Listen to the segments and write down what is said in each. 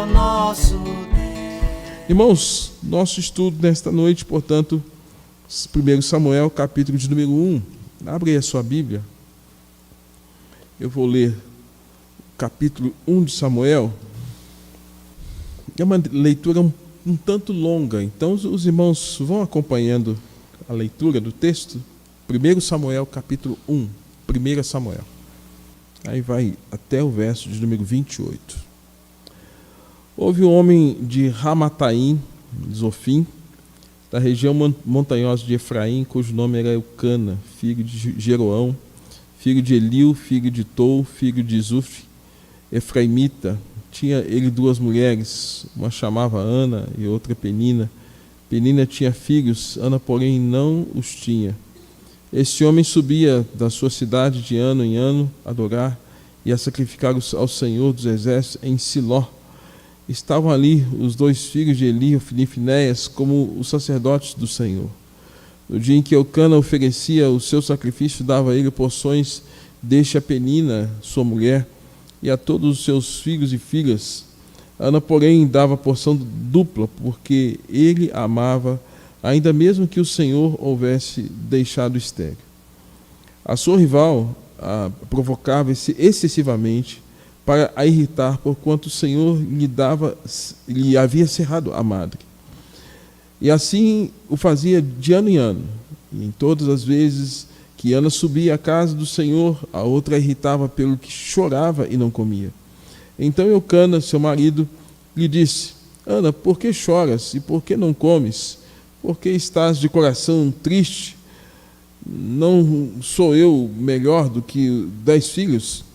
o nosso Deus. Irmãos, nosso estudo nesta noite, portanto, 1 Samuel, capítulo de número 1. Abre aí a sua Bíblia. Eu vou ler o capítulo 1 de Samuel. É uma leitura um tanto longa, então os irmãos vão acompanhando a leitura do texto. 1 Samuel, capítulo 1. 1 Samuel. Aí vai até o verso de número 28. Houve um homem de Ramataim, Zofim, da região montanhosa de Efraim, cujo nome era Eucana, filho de Jeroão, filho de Eliu, filho de Tou, filho de Zuf, efraimita. Tinha ele duas mulheres, uma chamava Ana e outra Penina. Penina tinha filhos, Ana, porém, não os tinha. Este homem subia da sua cidade de ano em ano a adorar e a sacrificar ao Senhor dos Exércitos em Siló. Estavam ali os dois filhos de Eli, Ofni e Finéias, como os sacerdotes do Senhor. No dia em que Eucana oferecia o seu sacrifício, dava a ele porções deste a Penina, sua mulher, e a todos os seus filhos e filhas. Ana, porém, dava porção dupla, porque ele a amava, ainda mesmo que o Senhor houvesse deixado estéril. A sua rival a provocava-se excessivamente para a irritar, porquanto o Senhor lhe havia cerrado a madre. E assim o fazia de ano em ano. E em todas as vezes que Ana subia à casa do Senhor, a outra a irritava pelo que chorava e não comia. Então Eucana, seu marido, lhe disse: Ana, por que choras e por que não comes? Por que estás de coração triste? Não sou eu melhor do que 10 filhos?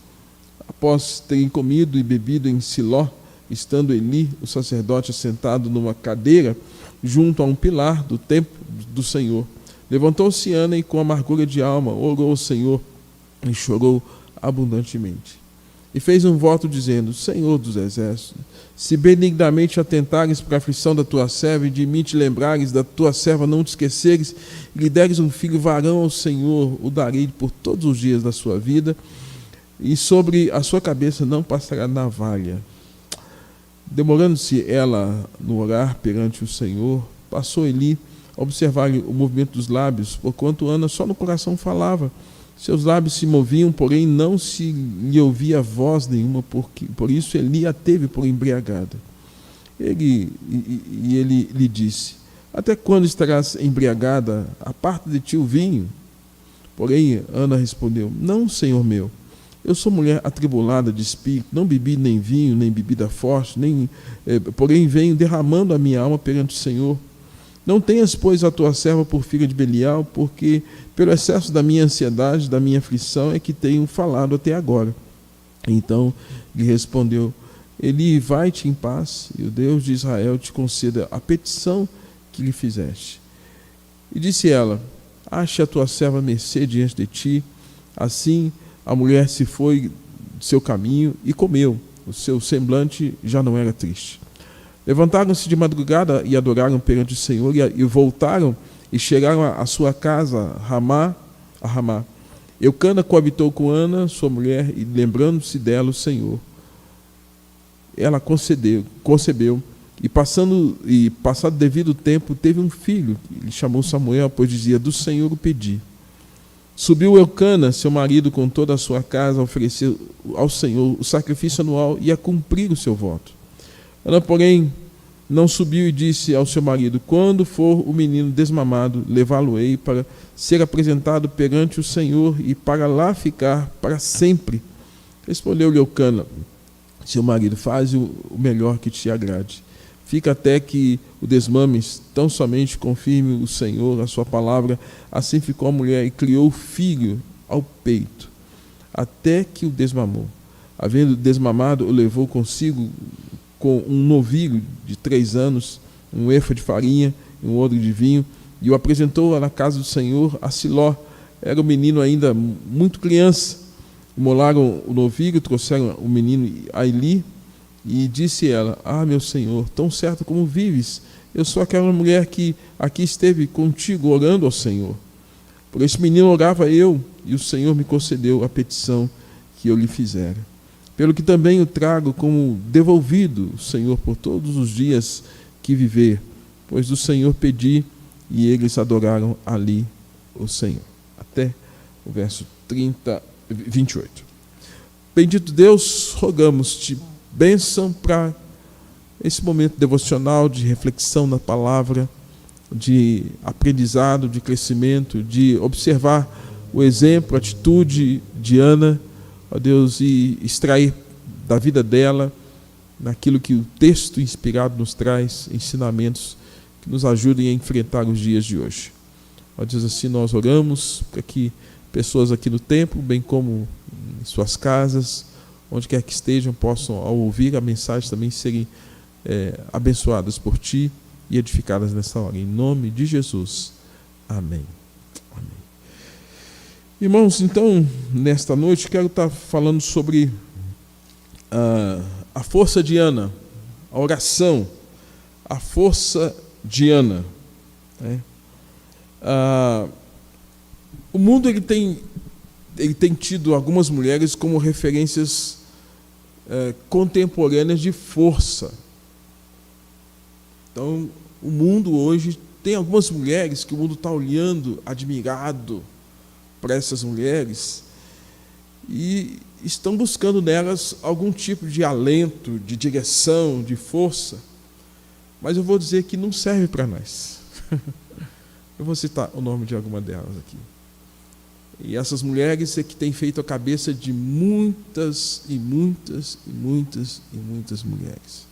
Após terem comido e bebido em Siló, estando Eli, o sacerdote, assentado numa cadeira, junto a um pilar do templo do Senhor, levantou-se Ana e, com amargura de alma, orou ao Senhor e chorou abundantemente. E fez um voto dizendo: Senhor dos Exércitos, se benignamente atentares para a aflição da tua serva e de mim te lembrares, da tua serva não te esqueceres, e lhe deres um filho varão ao Senhor, o darei por todos os dias da sua vida, e sobre a sua cabeça não passará navalha. Demorando-se ela no orar perante o Senhor, passou Eli a observar-lhe o movimento dos lábios, porquanto Ana só no coração falava. Seus lábios se moviam, porém não se lhe ouvia voz nenhuma, por isso Eli a teve por embriagada. Ele lhe disse: Até quando estarás embriagada? Aparta de ti o vinho. Porém Ana respondeu: Não, Senhor meu. Eu sou mulher atribulada de espírito, não bebi nem vinho, nem bebida forte, porém venho derramando a minha alma perante o Senhor. Não tenhas, pois, a tua serva por filha de Belial, porque pelo excesso da minha ansiedade, da minha aflição, é que tenho falado até agora. Então lhe respondeu: Eli, vai-te em paz, e o Deus de Israel te conceda a petição que lhe fizeste. E disse ela: Ache a tua serva mercê diante de ti. Assim a mulher se foi de seu caminho e comeu. O seu semblante já não era triste. Levantaram-se de madrugada e adoraram perante o Senhor, e voltaram e chegaram à sua casa a Ramá. Eucana coabitou com Ana, sua mulher, e lembrando-se dela o Senhor, ela concebeu, e passado devido tempo, teve um filho. Ele chamou Samuel, pois dizia: Do Senhor o pedi. Subiu Eucana, seu marido, com toda a sua casa, a oferecer ao Senhor o sacrifício anual e a cumprir o seu voto. Ana, porém, não subiu e disse ao seu marido: Quando for o menino desmamado, levá-lo-ei para ser apresentado perante o Senhor e para lá ficar para sempre. Respondeu-lhe Eucana, seu marido: Faze o melhor que te agrade. Fica até que o desmames, tão somente confirme o Senhor a sua palavra. Assim ficou a mulher e criou o filho ao peito, até que o desmamou. Havendo desmamado, o levou consigo com um novilho de 3 anos, um efa de farinha e um odre de vinho, e o apresentou na casa do Senhor a Siló. Era o menino ainda muito criança. Imolaram o novilho, trouxeram o menino a Eli, e disse ela: meu Senhor, tão certo como vives, eu sou aquela mulher que aqui esteve contigo orando ao Senhor. Por esse menino orava eu, e o Senhor me concedeu a petição que eu lhe fizera. pelo que também o trago como devolvido, Senhor, por todos os dias que viver, pois do Senhor pedi e eles adoraram ali o Senhor. Até o verso 28. Bendito Deus, rogamos-te bênção para esse momento devocional de reflexão na palavra, de aprendizado, de crescimento, de observar o exemplo, a atitude de Ana, ó Deus, e extrair da vida dela, naquilo que o texto inspirado nos traz, ensinamentos que nos ajudem a enfrentar os dias de hoje. Ó Deus, assim nós oramos para que pessoas aqui no templo, bem como em suas casas, onde quer que estejam, possam, ao ouvir a mensagem, também serem abençoadas por Ti e edificadas nessa hora. Em nome de Jesus. Amém. Amém. Irmãos, então, nesta noite, quero estar falando sobre a força de Ana, a oração, a força de Ana. O mundo ele tem tido algumas mulheres como referências contemporâneas de força. Então, o mundo hoje tem algumas mulheres que o mundo está olhando, admirado para essas mulheres, e estão buscando nelas algum tipo de alento, de direção, de força. Mas eu vou dizer que não serve para nós. Eu vou citar o nome de alguma delas aqui. E essas mulheres é que têm feito a cabeça de muitas e muitas e muitas e muitas mulheres.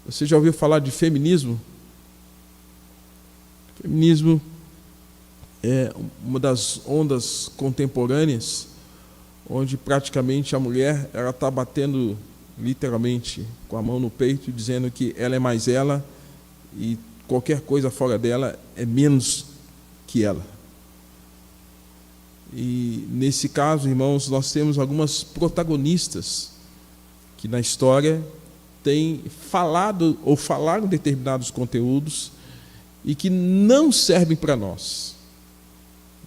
Você já ouviu falar de feminismo? Feminismo é uma das ondas contemporâneas, onde praticamente a mulher está batendo literalmente com a mão no peito, dizendo que ela é mais ela e qualquer coisa fora dela é menos que ela. E nesse caso, irmãos, nós temos algumas protagonistas que na história têm falado ou falaram determinados conteúdos e que não servem para nós.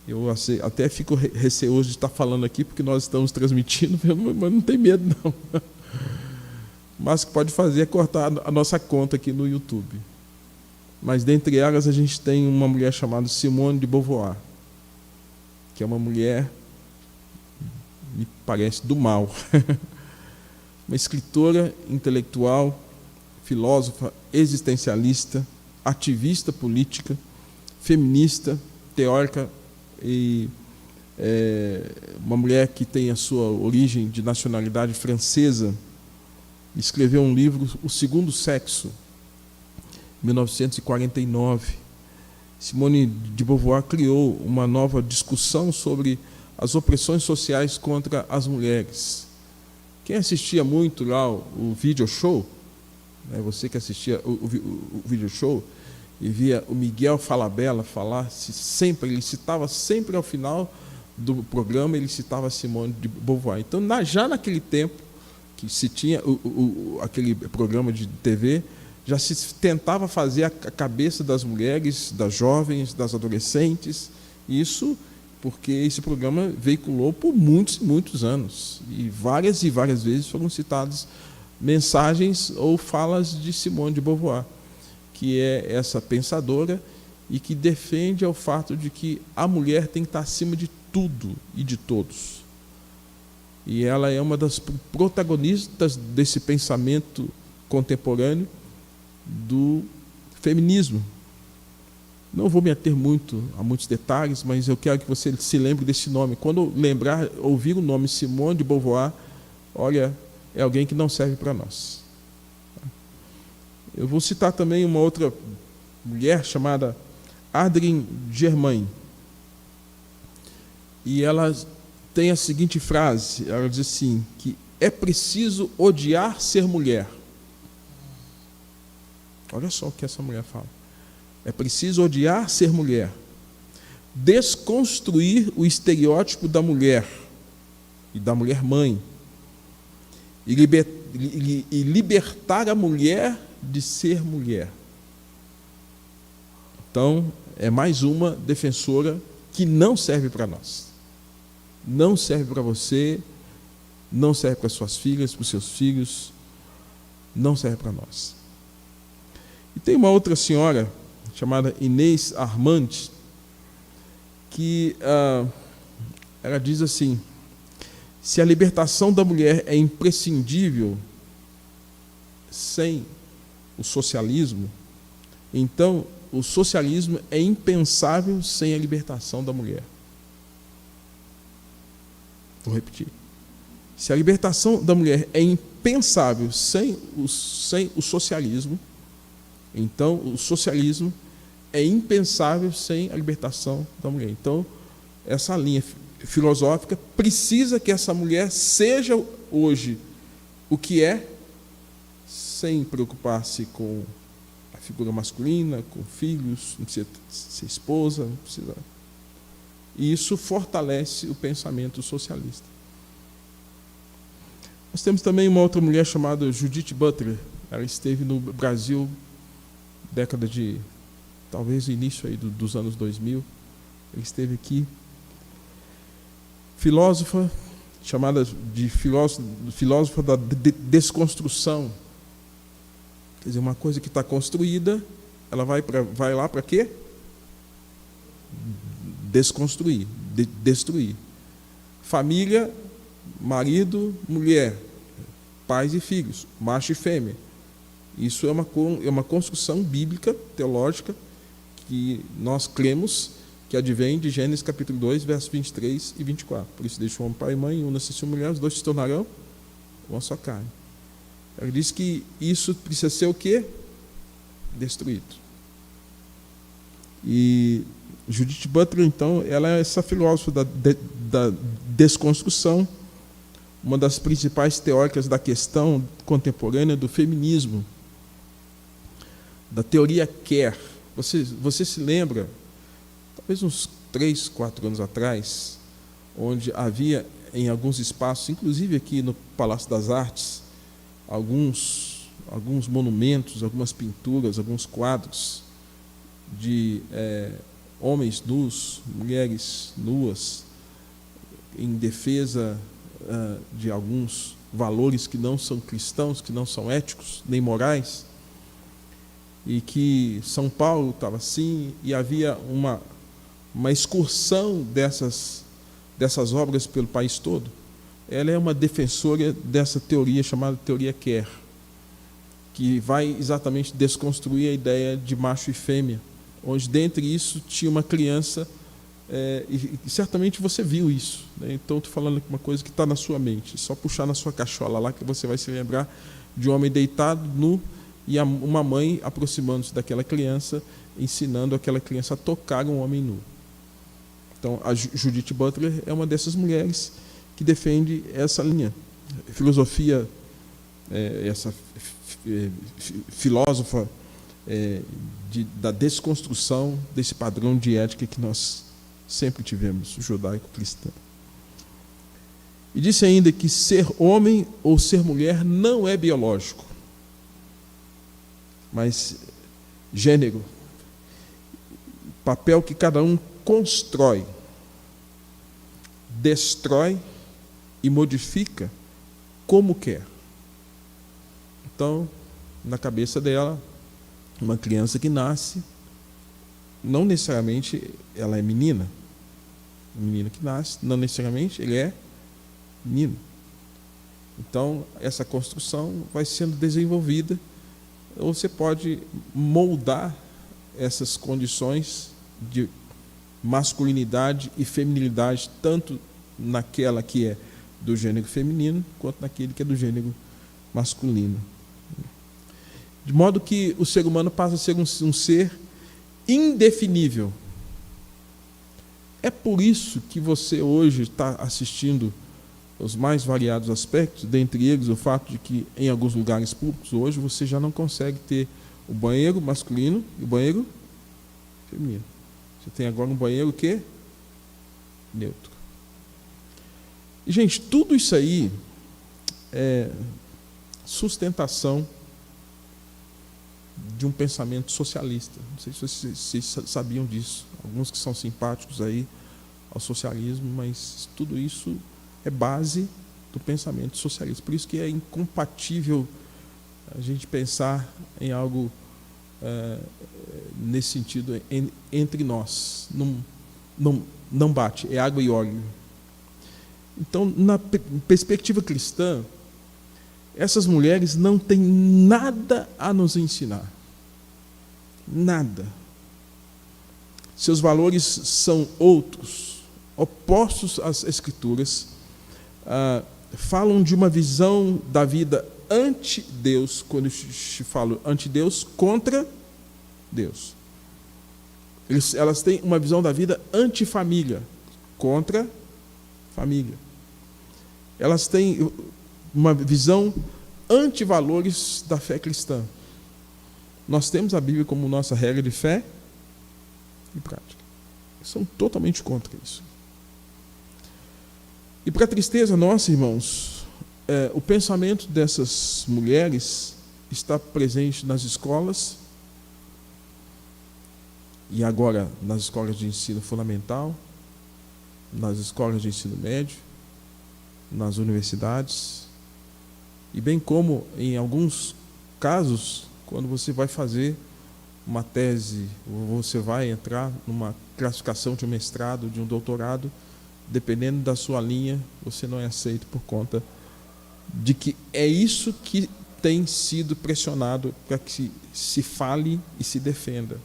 Eu até fico receoso de estar falando aqui, porque nós estamos transmitindo, mas não tem medo não. Mas o que pode fazer é cortar a nossa conta aqui no YouTube. Mas dentre elas a gente tem uma mulher chamada Simone de Beauvoir, que é uma mulher, me parece, do mal. Uma escritora intelectual, filósofa, existencialista, ativista política, feminista, teórica, e uma mulher que tem a sua origem de nacionalidade francesa. Escreveu um livro, O Segundo Sexo, em 1949. Simone de Beauvoir criou uma nova discussão sobre as opressões sociais contra as mulheres. Quem assistia muito lá o video show, você que assistia o video show e via o Miguel Falabella falar, ele citava sempre ao final do programa, ele citava Simone de Beauvoir. Então, já naquele tempo que se tinha aquele programa de TV, já se tentava fazer a cabeça das mulheres, das jovens, das adolescentes, isso porque esse programa veiculou por muitos e muitos anos, e várias vezes foram citadas mensagens ou falas de Simone de Beauvoir, que é essa pensadora e que defende o fato de que a mulher tem que estar acima de tudo e de todos. E ela é uma das protagonistas desse pensamento contemporâneo do feminismo. Não vou me ater a muitos detalhes, mas eu quero que você se lembre desse nome. Quando ouvir o nome Simone de Beauvoir, olha, é alguém que não serve para nós. Eu vou citar também uma outra mulher chamada Adrienne Germain. E ela tem a seguinte frase, ela diz assim, que é preciso odiar ser mulher. Olha só o que essa mulher fala. É preciso odiar ser mulher, desconstruir o estereótipo da mulher e da mulher mãe, e libertar a mulher de ser mulher. Então, é mais uma defensora que não serve para nós. Não serve para você, não serve para suas filhas, para os seus filhos, não serve para nós. E tem uma outra senhora, chamada Inês Armand, que ela diz assim: se a libertação da mulher é imprescindível sem o socialismo, então o socialismo é impensável sem a libertação da mulher. Vou repetir. Se a libertação da mulher é impensável sem o socialismo, então o socialismo é impensável sem a libertação da mulher. Então, essa linha filosófica precisa que essa mulher seja hoje o que é, sem preocupar-se com a figura masculina, com filhos, não precisa ser esposa, não precisa. E isso fortalece o pensamento socialista. Nós temos também uma outra mulher chamada Judith Butler. Ela esteve no Brasil, década de, talvez início aí dos anos 2000. Ela esteve aqui. Filósofa, chamada de filósofa da desconstrução. Quer dizer, uma coisa que está construída, ela vai lá para quê? Desconstruir, destruir. Família, marido, mulher, pais e filhos, macho e fêmea. Isso é uma construção bíblica, teológica, que nós cremos que advém de Gênesis capítulo 2, versos 23 e 24. Por isso deixa o homem pai e mãe, una-se sua mulher, os dois se tornarão uma só carne. Ela diz que isso precisa ser o quê? Destruído. E Judith Butler, então, ela é essa filósofa da desconstrução, uma das principais teóricas da questão contemporânea do feminismo, da teoria Queer. Você se lembra, talvez uns 3, 4 anos atrás, onde havia em alguns espaços, inclusive aqui no Palácio das Artes, alguns monumentos, algumas pinturas, alguns quadros de homens nus, mulheres nuas, em defesa de alguns valores que não são cristãos, que não são éticos, nem morais, e que São Paulo estava assim, e havia uma excursão dessas obras pelo país todo. Ela é uma defensora dessa teoria chamada teoria Queer, que vai exatamente desconstruir a ideia de macho e fêmea, onde dentre isso tinha uma criança, e certamente você viu isso, né? Então estou falando aqui uma coisa que está na sua mente, só puxar na sua cachola lá que você vai se lembrar de um homem deitado nu e uma mãe aproximando-se daquela criança, ensinando aquela criança a tocar um homem nu. Então a Judith Butler é uma dessas mulheres que defende essa linha, filosofia, essa filósofa da desconstrução desse padrão de ética que nós sempre tivemos, judaico-cristã. E disse ainda que ser homem ou ser mulher não é biológico, mas gênero, papel que cada um constrói, destrói e modifica como quer. Então, na cabeça dela, uma criança que nasce, não necessariamente ela é menina. Um menino que nasce, não necessariamente ele é menino. Então, essa construção vai sendo desenvolvida, ou você pode moldar essas condições de masculinidade e feminilidade, tanto naquela que é do gênero feminino, quanto naquele que é do gênero masculino. De modo que o ser humano passa a ser um ser indefinível. É por isso que você hoje está assistindo os mais variados aspectos, dentre eles o fato de que em alguns lugares públicos hoje você já não consegue ter o banheiro masculino e o banheiro feminino. Você tem agora um banheiro que neutro. E, gente, tudo isso aí é sustentação de um pensamento socialista. Não sei se vocês sabiam disso. Alguns que são simpáticos aí ao socialismo, mas tudo isso é base do pensamento socialista. Por isso que é incompatível a gente pensar em algo nesse sentido entre nós. Não bate, é água e óleo. Então, na perspectiva cristã, essas mulheres não têm nada a nos ensinar. Nada. Seus valores são outros, opostos às Escrituras, falam de uma visão da vida anti-Deus, quando eu falo anti-Deus, contra Deus. Elas têm uma visão da vida anti-família, contra família. Elas têm uma visão anti-valores da fé cristã. Nós temos a Bíblia como nossa regra de fé e prática. São totalmente contra isso. E para a tristeza nossa, irmãos, o pensamento dessas mulheres está presente nas escolas, e agora nas escolas de ensino fundamental, nas escolas de ensino médio, nas universidades, e bem como em alguns casos, quando você vai fazer uma tese, ou você vai entrar numa classificação de um mestrado, de um doutorado, dependendo da sua linha, você não é aceito por conta de que é isso que tem sido pressionado para que se fale e se defenda.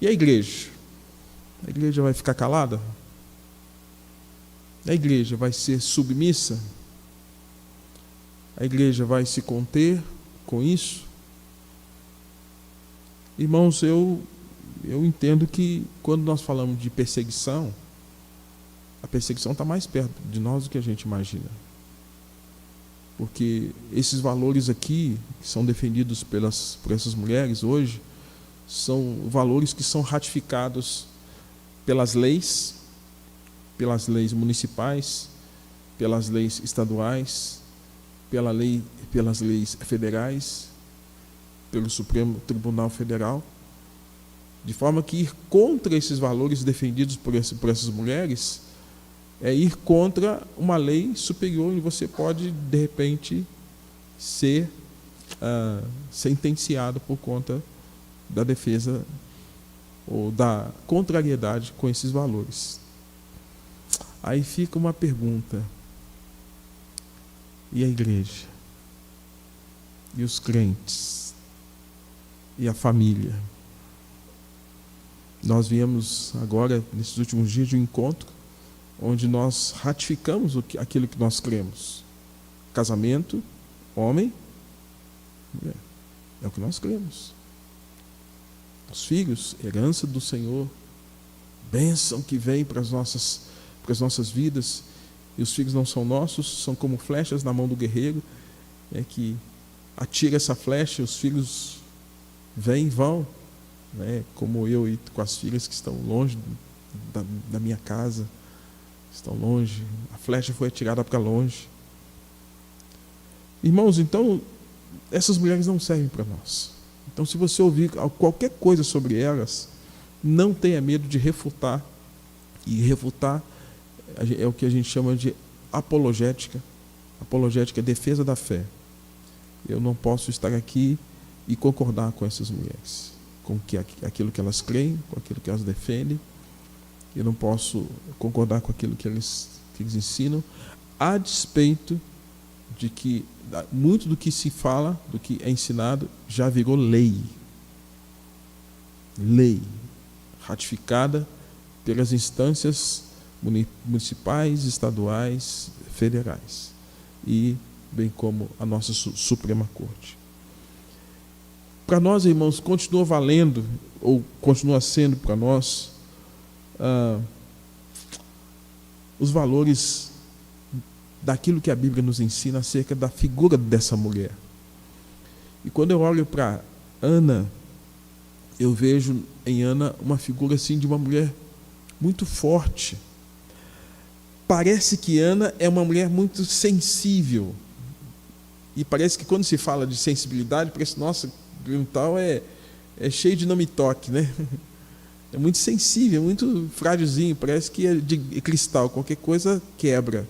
E a igreja? A igreja vai ficar calada? A igreja vai ser submissa? A igreja vai se conter com isso? Irmãos, eu entendo que quando nós falamos de perseguição, a perseguição está mais perto de nós do que a gente imagina. Porque esses valores aqui, que são defendidos por essas mulheres hoje, são valores que são ratificados pelas leis municipais, pelas leis estaduais, pelas leis federais, pelo Supremo Tribunal Federal, de forma que ir contra esses valores defendidos por essas mulheres é ir contra uma lei superior, e você pode, de repente, ser sentenciado por conta da defesa ou da contrariedade com esses valores. Aí fica uma pergunta: e a igreja? E os crentes? E a família? Nós viemos agora, nesses últimos dias, de um encontro onde nós ratificamos aquilo que nós cremos. Casamento, homem, mulher. É o que nós cremos. Os filhos, herança do Senhor, bênção que vem para as nossas vidas. E os filhos não são nossos, são como flechas na mão do guerreiro, que atira essa flecha, os filhos vêm e vão, como eu e com as filhas que estão longe da minha casa, estão longe, a flecha foi atirada para longe. Irmãos, então, essas mulheres não servem para nós. Então, se você ouvir qualquer coisa sobre elas, não tenha medo de refutar. E refutar é o que a gente chama de apologética. Apologética é defesa da fé. Eu não posso estar aqui e concordar com essas mulheres, com aquilo que elas creem, com aquilo que elas defendem. Eu não posso concordar com aquilo que eles ensinam, a despeito de que muito do que se fala, do que é ensinado, já virou lei. Lei ratificada pelas instâncias municipais, estaduais, federais, e bem como a nossa Suprema Corte. Para nós, irmãos, continua valendo, ou continua sendo para nós, os valores daquilo que a Bíblia nos ensina acerca da figura dessa mulher. E quando eu olho para Ana, eu vejo em Ana uma figura assim de uma mulher muito forte. Parece que Ana é uma mulher muito sensível. E parece que quando se fala de sensibilidade, parece, nossa, tal é cheio de não me toque, né? É muito sensível, é muito frágilzinho, parece que é de cristal, qualquer coisa quebra.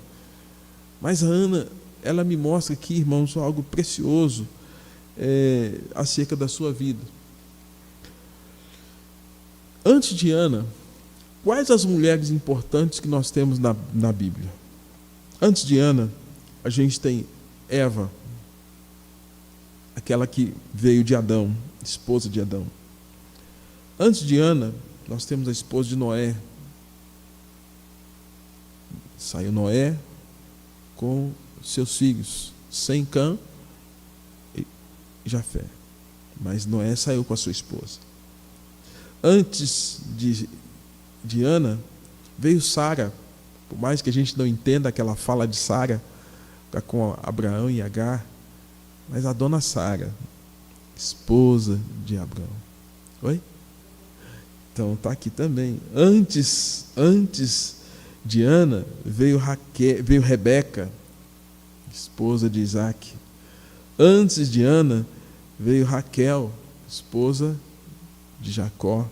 Mas a Ana, ela me mostra aqui, irmãos, algo precioso acerca da sua vida. Antes de Ana, quais as mulheres importantes que nós temos na Bíblia? Antes de Ana, a gente tem Eva, aquela que veio de Adão, esposa de Adão. Antes de Ana, nós temos a esposa de Noé. Saiu Noé com seus filhos, Sem, Cã e Jafé. Mas Noé saiu com a sua esposa. Antes de Ana, veio Sara. Por mais que a gente não entenda aquela fala de Sara com Abraão e Agar, mas a dona Sara, esposa de Abraão. Oi? Então está aqui também. Antes de Ana, veio Rebeca, esposa de Isaac. Antes de Ana, veio Raquel, esposa de Jacó.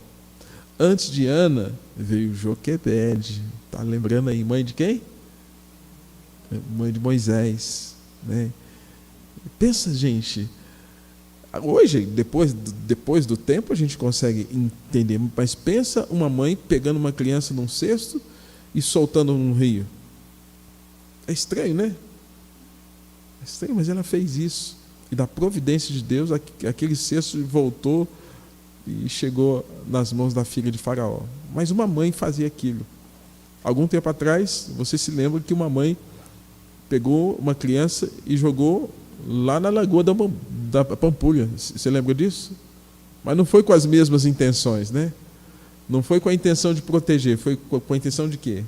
Antes de Ana, veio Joquebede. Está lembrando aí, mãe de quem? Mãe de Moisés, né? Pensa, gente, hoje, depois do tempo, a gente consegue entender, mas pensa uma mãe pegando uma criança num cesto e soltando num rio. É estranho, né? É estranho, mas ela fez isso. E da providência de Deus, aquele cesto voltou e chegou nas mãos da filha de Faraó. Mas uma mãe fazia aquilo. Algum tempo atrás, você se lembra que uma mãe pegou uma criança e jogou lá na lagoa da Pampulha. Você lembra disso? Mas não foi com as mesmas intenções, né? Não foi com a intenção de proteger, foi com a intenção de quê?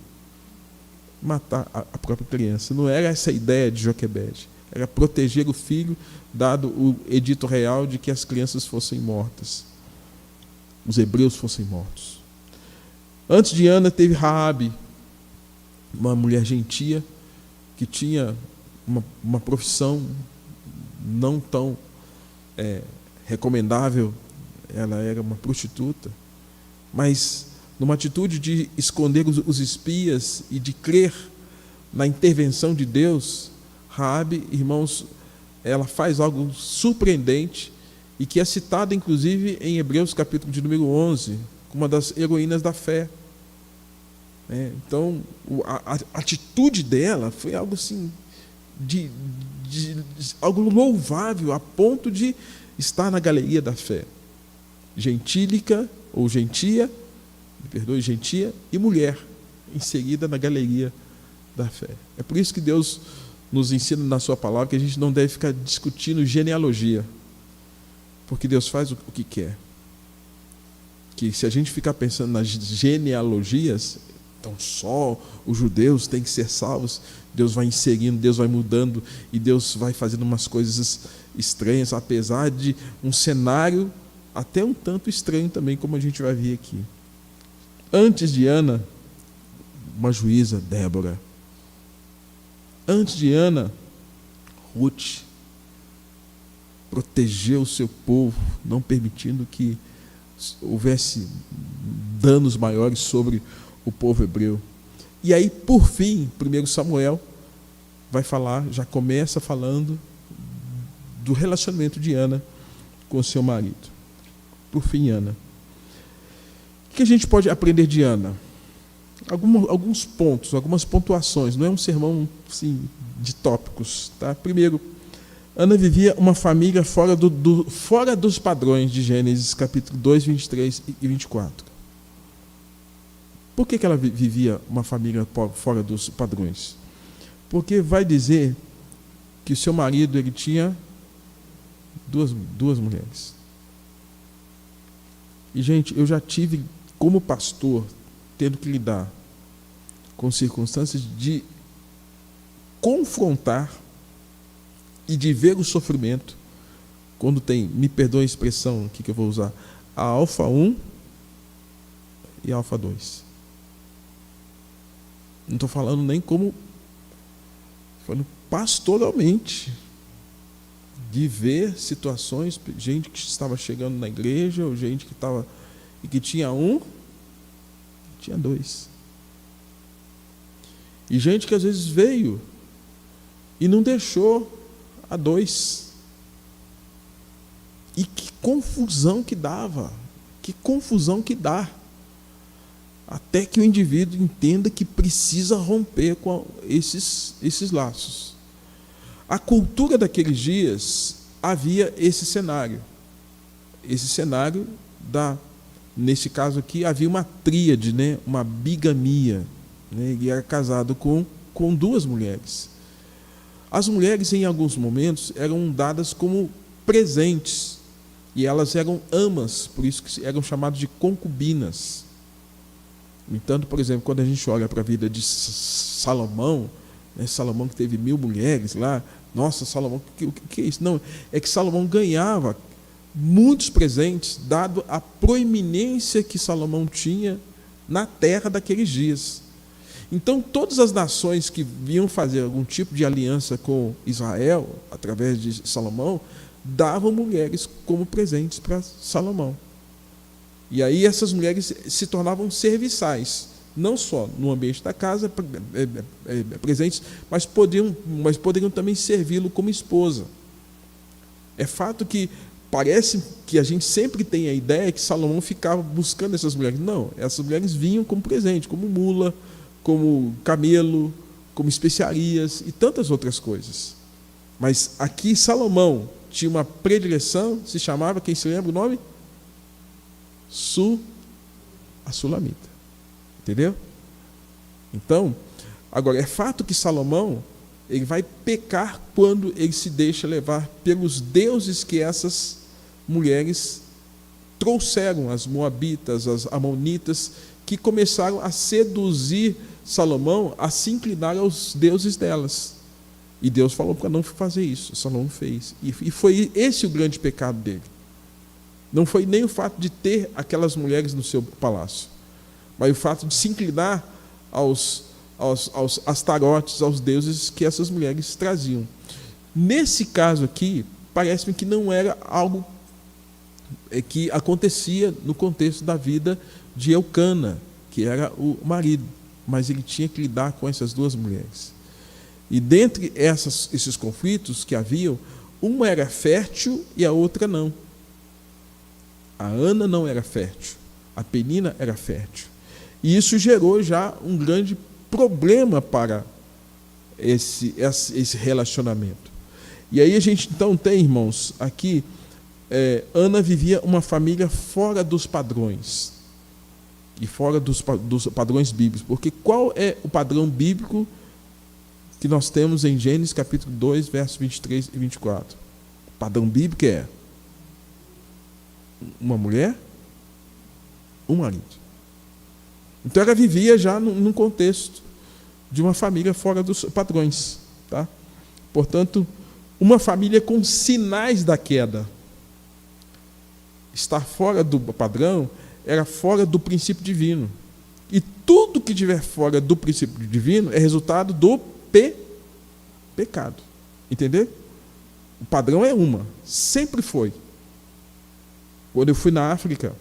Matar a própria criança. Não era essa a ideia de Joquebede. Era proteger o filho, dado o edito real de que as crianças fossem mortas. Os hebreus fossem mortos. Antes de Ana teve Raabe, uma mulher gentia, que tinha uma profissão não tão recomendável. Ela era uma prostituta, mas numa atitude de esconder os espias e de crer na intervenção de Deus, Raabe, irmãos, ela faz algo surpreendente e que é citada inclusive em Hebreus capítulo de número 11, como uma das heroínas da fé. Então, a atitude dela foi algo assim, de algo louvável, a ponto de estar na galeria da fé. Gentílica, ou gentia, gentia, e mulher, inserida na galeria da fé. É por isso que Deus nos ensina na sua palavra que a gente não deve ficar discutindo genealogia, porque Deus faz o que quer. Que se a gente ficar pensando nas genealogias, então só os judeus têm que ser salvos, Deus vai inserindo, Deus vai mudando e Deus vai fazendo umas coisas estranhas, apesar de um cenário até um tanto estranho também, como a gente vai ver aqui. Antes de Ana, uma juíza, Débora. Antes de Ana, Ruth protegeu o seu povo, não permitindo que houvesse danos maiores sobre o povo hebreu. E aí, por fim, 1 Samuel vai falar, já começa falando do relacionamento de Ana com o seu marido. Por fim, Ana. O que a gente pode aprender de Ana? Alguns pontos, algumas pontuações. Não é um sermão assim, de tópicos. Tá? Primeiro, Ana vivia uma família fora dos padrões de Gênesis, capítulo 2, 23 e 24. Por que ela vivia uma família fora dos padrões? Porque vai dizer que o seu marido ele tinha duas mulheres. E, gente, eu já tive, como pastor, tendo que lidar com circunstâncias de confrontar e de ver o sofrimento quando tem, me perdoe a expressão que eu vou usar, a alfa 1 e a alfa 2. Não estou falando nem como, falando pastoralmente, de ver situações, gente que estava chegando na igreja, ou gente que estava e que tinha um Tinha 2. E gente que às vezes veio e não deixou a 2. E que confusão que dava, que confusão que dá. Até que o indivíduo entenda que precisa romper com esses laços. A cultura daqueles dias havia esse cenário. Esse cenário nesse caso aqui, havia uma tríade, né? Uma bigamia. Né? Ele era casado com 2 mulheres. As mulheres, em alguns momentos, eram dadas como presentes. E elas eram amas, por isso que eram chamadas de concubinas. No entanto, por exemplo, quando a gente olha para a vida de Salomão, né, Salomão que teve 1000 mulheres lá, nossa, Salomão, o que é isso? Não, é que Salomão ganhava muitos presentes, dado a proeminência que Salomão tinha na terra daqueles dias. Então, todas as nações que vinham fazer algum tipo de aliança com Israel, através de Salomão, davam mulheres como presentes para Salomão. E aí essas mulheres se tornavam serviçais, não só no ambiente da casa, presentes, mas poderiam também servi-lo como esposa. É fato que parece que a gente sempre tem a ideia que Salomão ficava buscando essas mulheres. Não, essas mulheres vinham como presente, como mula, como camelo, como especiarias e tantas outras coisas. Mas aqui Salomão tinha uma predileção, se chamava, quem se lembra o nome? A Sulamita. Entendeu? Então, agora, é fato que Salomão ele vai pecar quando ele se deixa levar pelos deuses que essas mulheres trouxeram, as moabitas, as amonitas, que começaram a seduzir Salomão a se inclinar aos deuses delas. E Deus falou para não fazer isso. Salomão fez. E foi esse o grande pecado dele. Não foi nem o fato de ter aquelas mulheres no seu palácio, mas o fato de se inclinar aos astarotes, aos deuses que essas mulheres traziam. Nesse caso aqui, parece-me que não era algo que acontecia no contexto da vida de Eucana, que era o marido, mas ele tinha que lidar com essas 2 mulheres. E dentre esses conflitos que haviam, uma era fértil e a outra não. A Ana não era fértil, a Penina era fértil. E isso gerou já um grande problema para esse relacionamento. E aí a gente então tem, irmãos, aqui, Ana vivia uma família fora dos padrões. E fora dos padrões bíblicos. Porque qual é o padrão bíblico que nós temos em Gênesis capítulo 2, versos 23 e 24? O padrão bíblico é uma mulher, um marido. Então ela vivia já num contexto de uma família fora dos padrões. Tá? Portanto, uma família com sinais da queda. Estar fora do padrão era fora do princípio divino. E tudo que estiver fora do princípio divino é resultado do pecado. Entendeu? O padrão é sempre foi. Quando eu fui na África,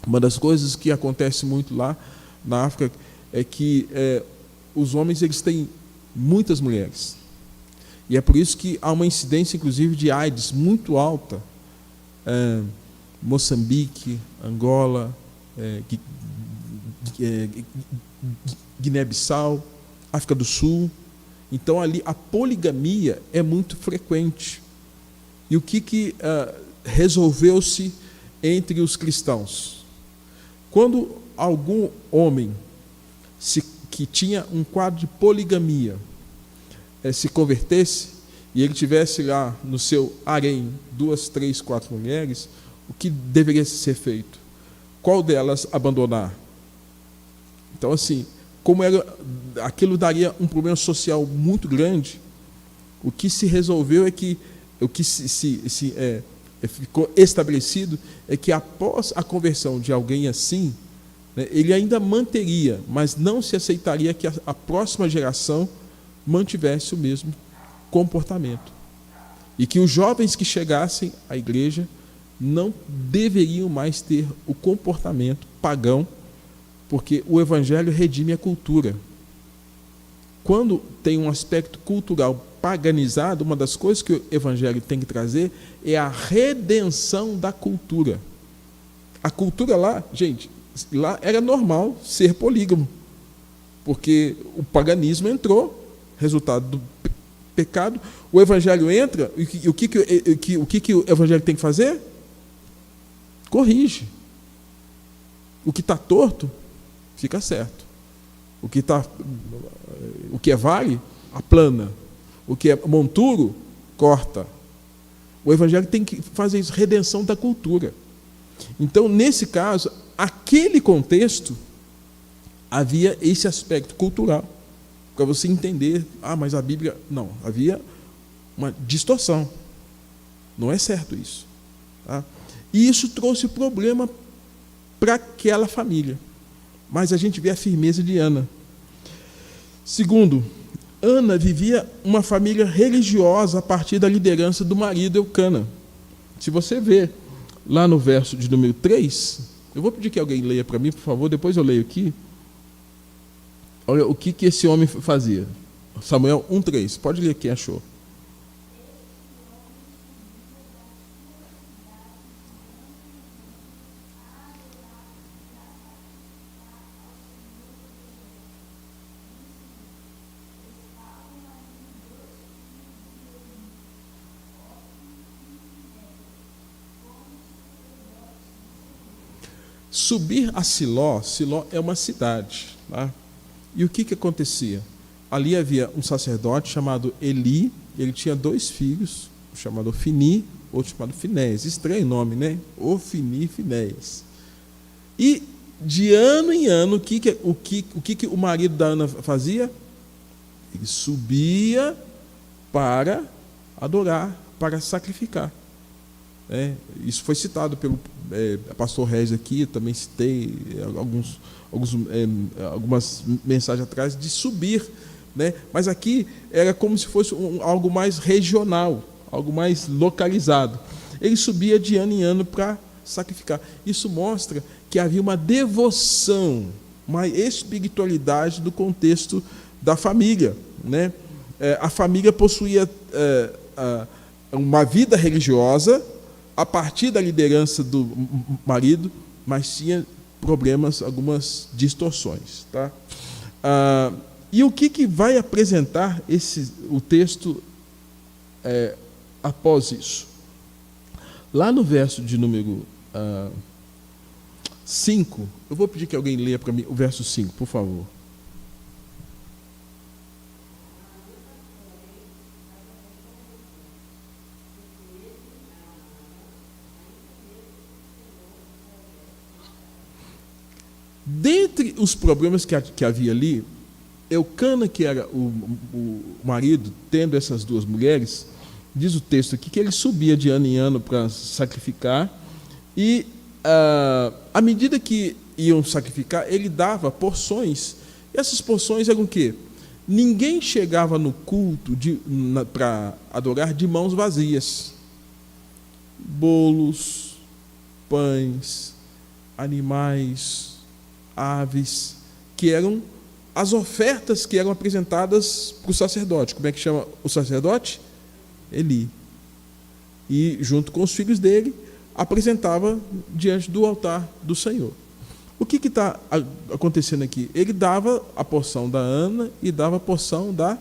uma das coisas que acontece muito lá na África é que os homens eles têm muitas mulheres. E é por isso que há uma incidência, inclusive, de AIDS muito alta. Moçambique, Angola, Guiné-Bissau, África do Sul. Então, ali a poligamia é muito frequente. E o que resolveu-se entre os cristãos? Quando algum homem que tinha um quadro de poligamia se convertesse e ele tivesse lá no seu harém 2, 3, 4 mulheres, o que deveria ser feito? Qual delas abandonar? Então, assim, como aquilo daria um problema social muito grande, o que se resolveu é que o que ficou estabelecido é que após a conversão de alguém assim, né, ele ainda manteria, mas não se aceitaria que a próxima geração mantivesse o mesmo comportamento. E que os jovens que chegassem à igreja não deveriam mais ter o comportamento pagão Porque o evangelho redime a cultura. Quando tem um aspecto cultural paganizado, uma das coisas que o evangelho tem que trazer é a redenção da cultura. A cultura lá, gente, lá era normal ser polígamo, porque o paganismo entrou, resultado do pecado. O evangelho entra, e o que o evangelho tem que fazer? Corrige. O que está torto, fica certo. O que é vale, aplana. O que é monturo, corta. O evangelho tem que fazer isso, redenção da cultura. Então, nesse caso, aquele contexto, havia esse aspecto cultural, para você entender, mas a Bíblia... Não, havia uma distorção. Não é certo isso. Tá? E isso trouxe problema para aquela família. Mas a gente vê a firmeza de Ana. Segundo, Ana vivia uma família religiosa a partir da liderança do marido Eucana. Se você vê lá no verso de número 3, eu vou pedir que alguém leia para mim, por favor, depois eu leio aqui. Olha o que esse homem fazia. Samuel 1:3. Pode ler quem achou. Subir a Siló, Siló é uma cidade. Tá? E o que acontecia? Ali havia um sacerdote chamado Eli, ele tinha 2 filhos, um chamado Ofni, outro chamado Finéias. Estranho nome, né? Ofni e Finéias. E de ano em ano, o que o marido da Ana fazia? Ele subia para adorar, para sacrificar. Isso foi citado pelo pastor Regis aqui, eu também citei algumas mensagens atrás, de subir. Né? Mas aqui era como se fosse algo mais regional, algo mais localizado. Ele subia de ano em ano para sacrificar. Isso mostra que havia uma devoção, uma espiritualidade do contexto da família. Né? A família possuía uma vida religiosa a partir da liderança do marido, mas tinha problemas, algumas distorções. Tá? E o que vai apresentar o texto após isso? Lá no verso de número 5, eu vou pedir que alguém leia para mim o verso 5, por favor. Dentre os problemas que havia ali, Eucana, que era o marido, tendo essas 2 mulheres, diz o texto aqui que ele subia de ano em ano para sacrificar, e à medida que iam sacrificar, ele dava porções. E essas porções eram o quê? Ninguém chegava no culto para adorar de mãos vazias. Bolos, pães, animais, aves, que eram as ofertas que eram apresentadas para o sacerdote. Como é que chama o sacerdote? Eli. E, junto com os filhos dele, apresentava diante do altar do Senhor. O que está acontecendo aqui? Ele dava a porção da Ana e dava a porção da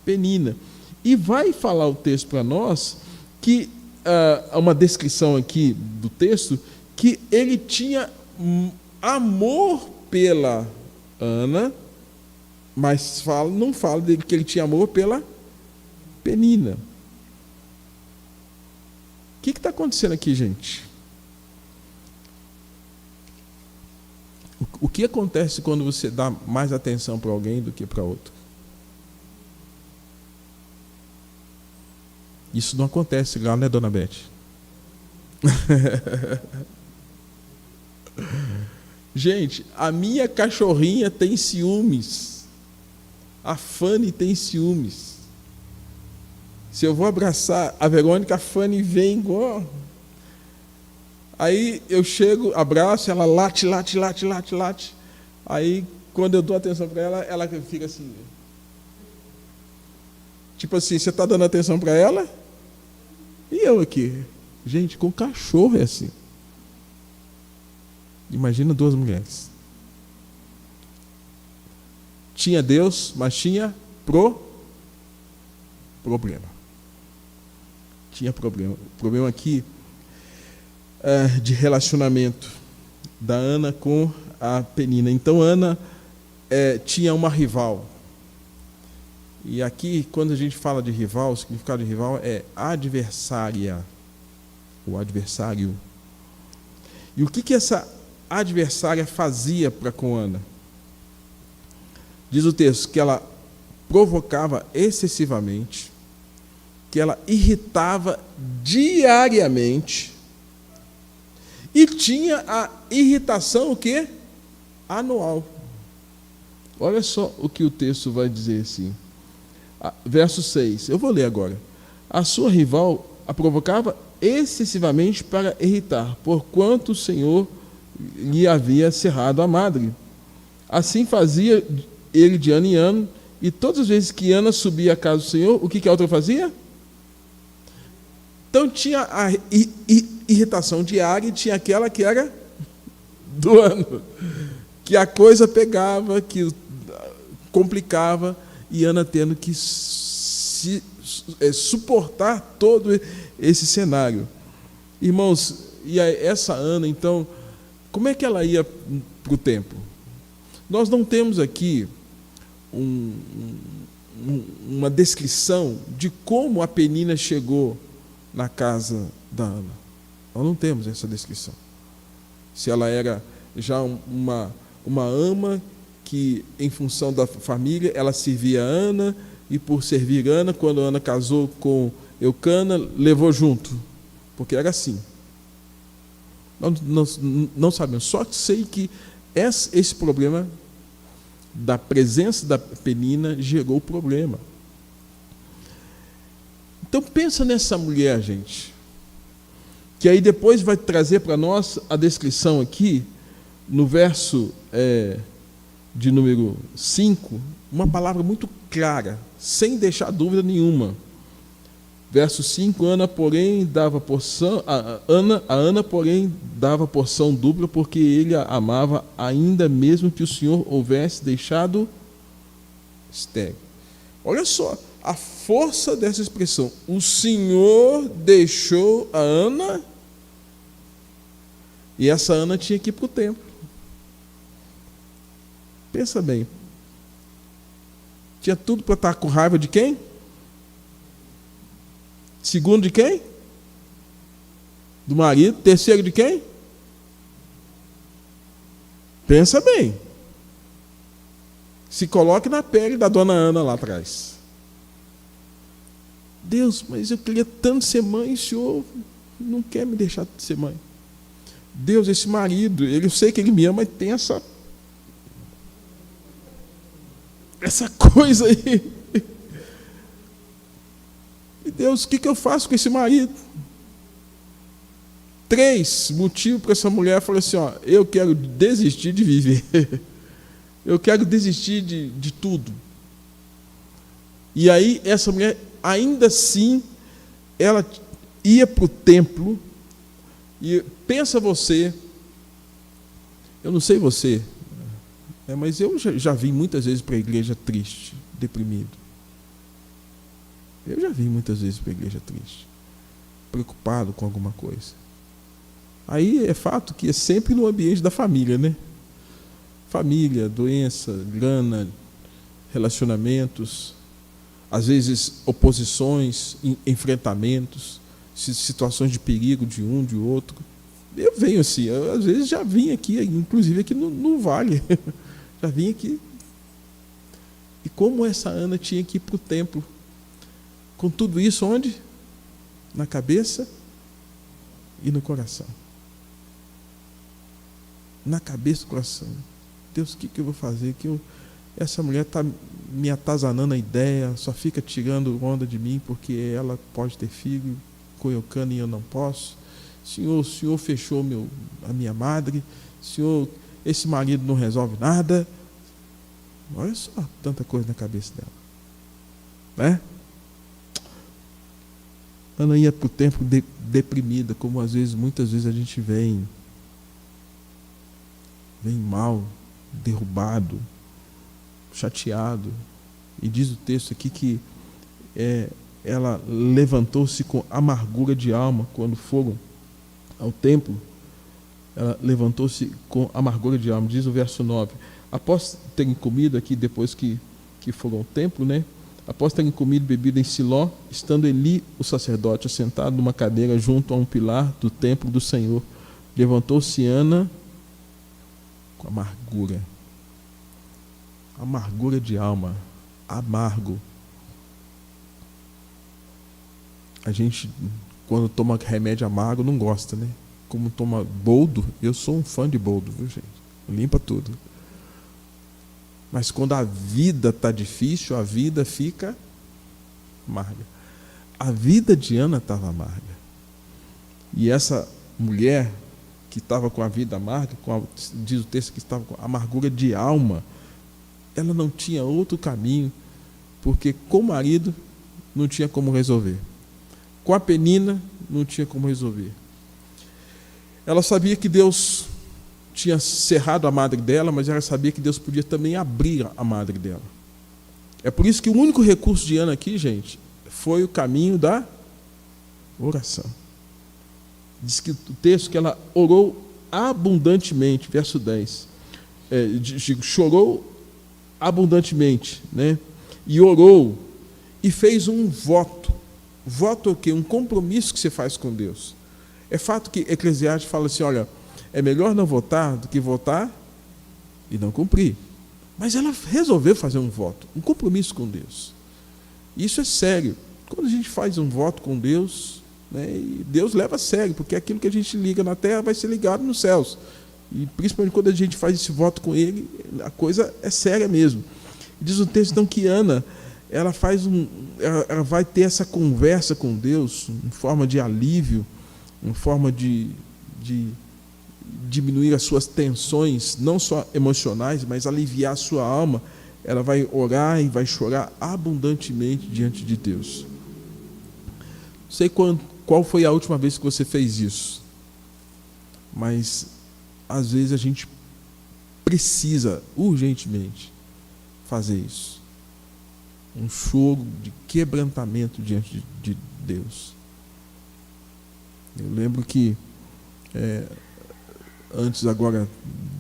Penina. E vai falar o texto para nós que, uma descrição aqui do texto, que ele tinha amor pela Ana, mas não fala que ele tinha amor pela Penina. O que está acontecendo aqui, gente? O que acontece quando você dá mais atenção para alguém do que para outro? Isso não acontece lá, né, dona Beth? Gente, a minha cachorrinha tem ciúmes. A Fanny tem ciúmes. Se eu vou abraçar a Verônica, a Fanny vem igual. Aí eu chego, abraço, ela late. Aí, quando eu dou atenção para ela, ela fica assim. Tipo assim, você está dando atenção para ela? E eu aqui? Gente, com cachorro é assim. Imagina duas mulheres. Tinha Deus, mas tinha problema. Tinha problema. Problema aqui de relacionamento da Ana com a Penina. Então, Ana tinha uma rival. E aqui, quando a gente fala de rival, o significado de rival é adversária. O adversário. E o que essa adversária fazia para com Ana? Diz o texto que ela provocava excessivamente, que ela irritava diariamente e tinha a irritação o quê? Anual. Olha só o que o texto vai dizer assim. Verso 6, eu vou ler agora. A sua rival a provocava excessivamente para irritar, porquanto o Senhor lhe havia cerrado a madre. Assim fazia ele de ano em ano, e todas as vezes que Ana subia à casa do Senhor, o que a outra fazia? Então tinha a irritação diária e tinha aquela que era do ano, que a coisa pegava, que complicava, e Ana tendo que suportar todo esse cenário. Irmãos, e essa Ana, então, como é que ela ia para o templo? Nós não temos aqui uma descrição de como a Penina chegou na casa da Ana. Nós não temos essa descrição. Se ela era já uma ama que, em função da família, ela servia a Ana, e por servir Ana, quando Ana casou com Eucana, levou junto, porque era assim. Nós não sabemos, só sei que esse problema da presença da Penina gerou problema. Então pensa nessa mulher, gente, que aí depois vai trazer para nós a descrição aqui, no verso de número 5, uma palavra muito clara, sem deixar dúvida nenhuma. Verso 5, Ana, porém, dava porção, a Ana, porém, dava porção dupla, porque ele a amava, ainda mesmo que o Senhor houvesse deixado estéril. Olha só a força dessa expressão. O Senhor deixou a Ana, e essa Ana tinha que ir para o templo. Pensa bem. Tinha tudo para estar com raiva de quem? Segundo de quem? Do marido. Terceiro de quem? Pensa bem. Se coloque na pele da dona Ana lá atrás. Deus, mas eu queria tanto ser mãe, e o Senhor não quer me deixar ser mãe. Deus, esse marido, eu sei que ele me ama, mas tem essa coisa aí. E Deus, o que eu faço com esse marido? 3 motivos para essa mulher falar assim: eu quero desistir de viver. Eu quero desistir de tudo. E aí, essa mulher, ainda assim, ela ia para o templo, e pensa você, eu não sei você, mas eu já vim muitas vezes para a igreja triste, deprimido. Eu já vim muitas vezes para a igreja triste, preocupado com alguma coisa. Aí é fato que é sempre no ambiente da família, né? Família, doença, grana, relacionamentos, às vezes oposições, enfrentamentos, situações de perigo de um, de outro. Eu venho assim, às vezes já vim aqui, inclusive aqui no Vale, já vim aqui. E como essa Ana tinha que ir para o templo, com tudo isso onde? Na cabeça e no coração. Na cabeça e no coração. Deus, o que eu vou fazer? Essa mulher está me atazanando a ideia, só fica tirando onda de mim, porque ela pode ter filho com Eucana e eu não posso. Senhor, o Senhor fechou a minha madre. Senhor, esse marido não resolve nada. Olha só, tanta coisa na cabeça dela, né? Ana ia para o templo deprimida, como muitas vezes a gente vem mal, derrubado, chateado. E diz o texto aqui que ela levantou-se com amargura de alma quando foram ao templo. Ela levantou-se com amargura de alma, diz o verso 9. Após terem comido aqui, depois que foram ao templo, né? Após terem comido e bebido em Siló, estando Eli, o sacerdote, assentado numa cadeira junto a um pilar do templo do Senhor, levantou-se Ana com amargura de alma, amargo. A gente, quando toma remédio amargo, não gosta, né? Como toma boldo, eu sou um fã de boldo, viu, gente? Limpa tudo. Mas quando a vida está difícil, a vida fica amarga. A vida de Ana estava amarga. E essa mulher que estava com a vida amarga, diz o texto que estava com amargura de alma, ela não tinha outro caminho, porque com o marido não tinha como resolver. Com a Penina não tinha como resolver. Ela sabia que Deus tinha cerrado a madre dela, mas ela sabia que Deus podia também abrir a madre dela. É por isso que o único recurso de Ana aqui, gente, foi o caminho da oração. Diz que o texto que ela orou abundantemente, verso 10. Chorou abundantemente, né? E orou e fez um voto. Voto é o quê? Um compromisso que você faz com Deus. É fato que Eclesiastes fala assim, olha, é melhor não votar do que votar e não cumprir. Mas ela resolveu fazer um voto, um compromisso com Deus. Isso é sério. Quando a gente faz um voto com Deus, né, e Deus leva a sério, porque aquilo que a gente liga na terra vai ser ligado nos céus. E principalmente quando a gente faz esse voto com Ele, a coisa é séria mesmo. Diz o texto então que Ana, ela vai ter essa conversa com Deus em forma de alívio, em forma de diminuir as suas tensões, não só emocionais, mas aliviar a sua alma. Ela vai orar e vai chorar abundantemente diante de Deus. Não sei qual foi a última vez que você fez isso, mas às vezes a gente precisa urgentemente fazer isso. Um choro de quebrantamento diante de Deus. Eu lembro que antes agora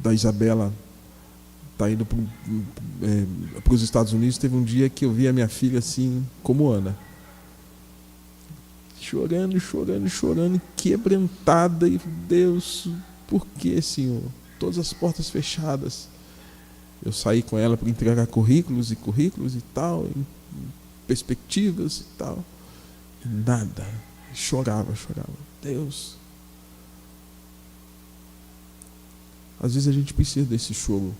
da Isabela estar indo para os Estados Unidos, teve um dia que eu vi a minha filha assim, como Ana, chorando, quebrantada, e Deus, por que, Senhor? Todas as portas fechadas. Eu saí com ela para entregar currículos e tal, perspectivas e tal, e nada, chorava. Deus. Às vezes a gente precisa desse choro,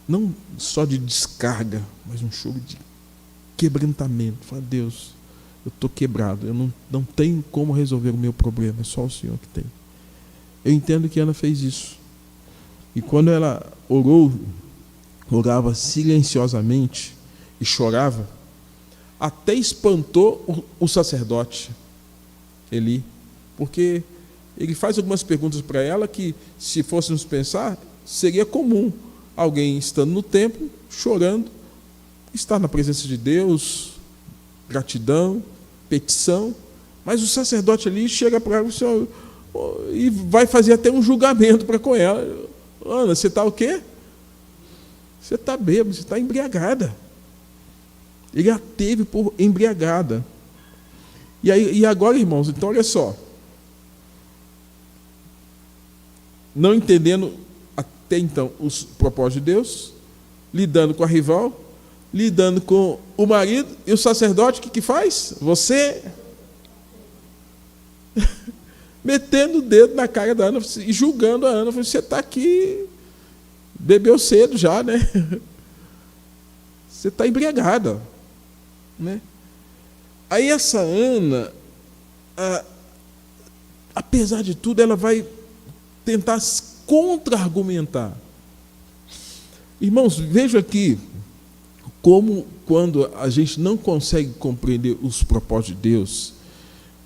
não só de descarga, mas um choro de quebrantamento. Fala, Deus, eu estou quebrado, eu não tenho como resolver o meu problema, é só o Senhor que tem. Eu entendo que Ana fez isso. E quando ela orava silenciosamente e chorava, até espantou o sacerdote Eli, porque ele faz algumas perguntas para ela que, se fôssemos pensar, seria comum alguém estando no templo, chorando, estar na presença de Deus, gratidão, petição, mas o sacerdote ali chega para ela e vai fazer até um julgamento para com ela. Ana, você está o quê? Você está bêbado, você está embriagada. Ele a teve por embriagada. E agora, irmãos, então olha só. Não entendendo até então os propósitos de Deus, lidando com a rival, lidando com o marido, e o sacerdote, o que faz? Você metendo o dedo na cara da Ana e julgando a Ana. Você está aqui, bebeu cedo já, né? Você está embriagada, né? Aí essa Ana, apesar de tudo, ela vai tentar contra-argumentar. Irmãos, veja aqui como quando a gente não consegue compreender os propósitos de Deus,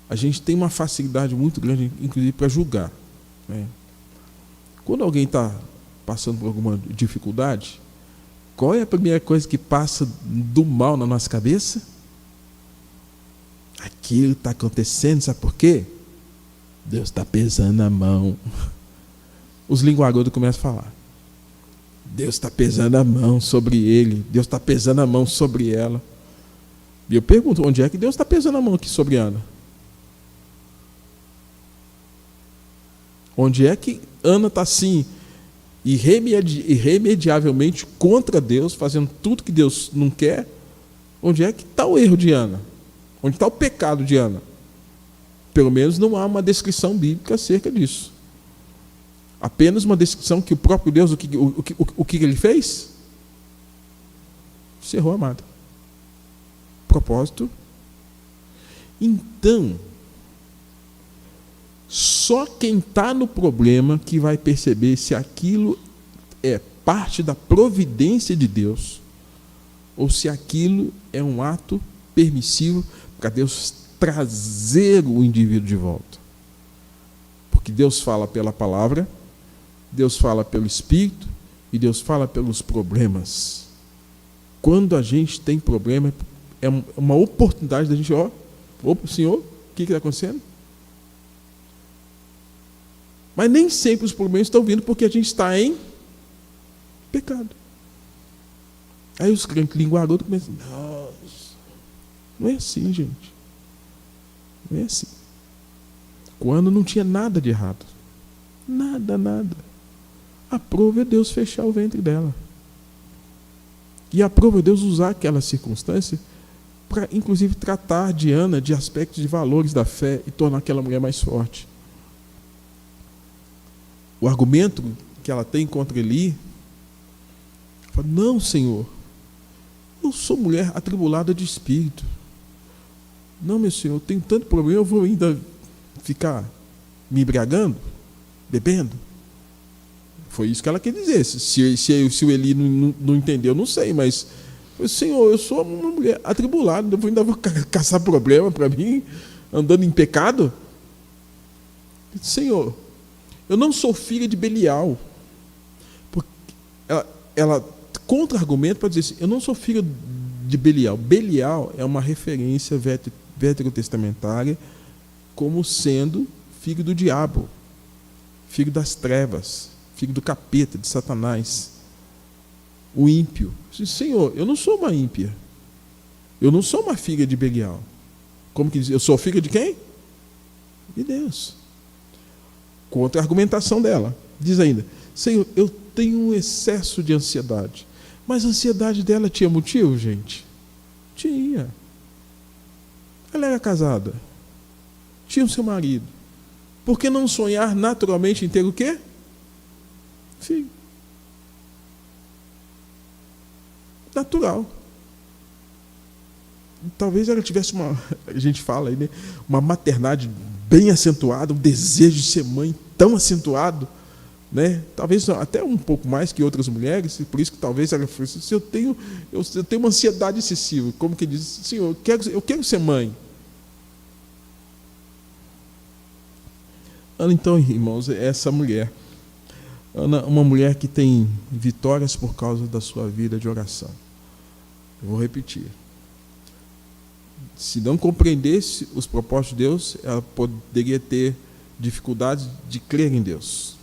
a gente tem uma facilidade muito grande, inclusive, para julgar, né? Quando alguém está passando por alguma dificuldade, qual é a primeira coisa que passa do mal na nossa cabeça? Aquilo está acontecendo, sabe por quê? Deus está pesando a mão. Os linguarudos começam a falar. Deus está pesando a mão sobre ele. Deus está pesando a mão sobre ela. E eu pergunto, onde é que Deus está pesando a mão aqui sobre Ana? Onde é que Ana está assim, irremediavelmente contra Deus, fazendo tudo que Deus não quer? Onde é que está o erro de Ana? Onde está o pecado de Ana? Pelo menos não há uma descrição bíblica acerca disso. Apenas uma descrição que o próprio Deus, o que ele fez? Cerrou a mata. Propósito. Então, só quem está no problema que vai perceber se aquilo é parte da providência de Deus ou se aquilo é um ato permissivo para Deus trazer o indivíduo de volta. Porque Deus fala pela palavra, Deus fala pelo Espírito e Deus fala pelos problemas. Quando a gente tem problema, é uma oportunidade da gente, Senhor, o que está acontecendo? Mas nem sempre os problemas estão vindo porque a gente está em pecado. Aí os crentes linguarudos começam, nossa, não é assim, gente. Não é assim. Quando não tinha nada de errado. Nada. A prova é Deus fechar o ventre dela. E a prova é Deus usar aquela circunstância para, inclusive, tratar de Ana de aspectos de valores da fé e tornar aquela mulher mais forte. O argumento que ela tem contra Eli, fala, não, Senhor, eu sou mulher atribulada de espírito. Não, meu Senhor, eu tenho tanto problema, eu vou ainda ficar me embriagando, bebendo? Foi isso que ela quer dizer. Se o Eli não entendeu, não sei, mas, Senhor, eu sou uma mulher atribulada, eu ainda vou caçar problema para mim, andando em pecado? Senhor, eu não sou filha de Belial. Porque ela contra-argumenta para dizer assim, eu não sou filha de Belial. Belial é uma referência veterotestamentária como sendo filho do diabo, filho das trevas, filho do capeta, de Satanás, o ímpio. Senhor, eu não sou uma ímpia, eu não sou uma filha de Belial. Como que diz? Eu sou filha de quem? De Deus. Contra a argumentação dela, diz ainda, Senhor, eu tenho um excesso de ansiedade. Mas a ansiedade dela tinha motivo, gente? Tinha. Ela era casada, tinha o seu marido. Por que não sonhar naturalmente em ter o quê? Filho. Natural. Talvez ela tivesse a gente fala aí, né, uma maternidade bem acentuada, um desejo de ser mãe tão acentuado, né? Talvez até um pouco mais que outras mulheres, por isso que talvez ela fosse, eu tenho uma ansiedade excessiva, como que diz, Senhor, eu quero ser mãe. Ana, então, irmãos, é essa mulher. Ana, uma mulher que tem vitórias por causa da sua vida de oração. Eu vou repetir. Se não compreendesse os propósitos de Deus, ela poderia ter dificuldades de crer em Deus.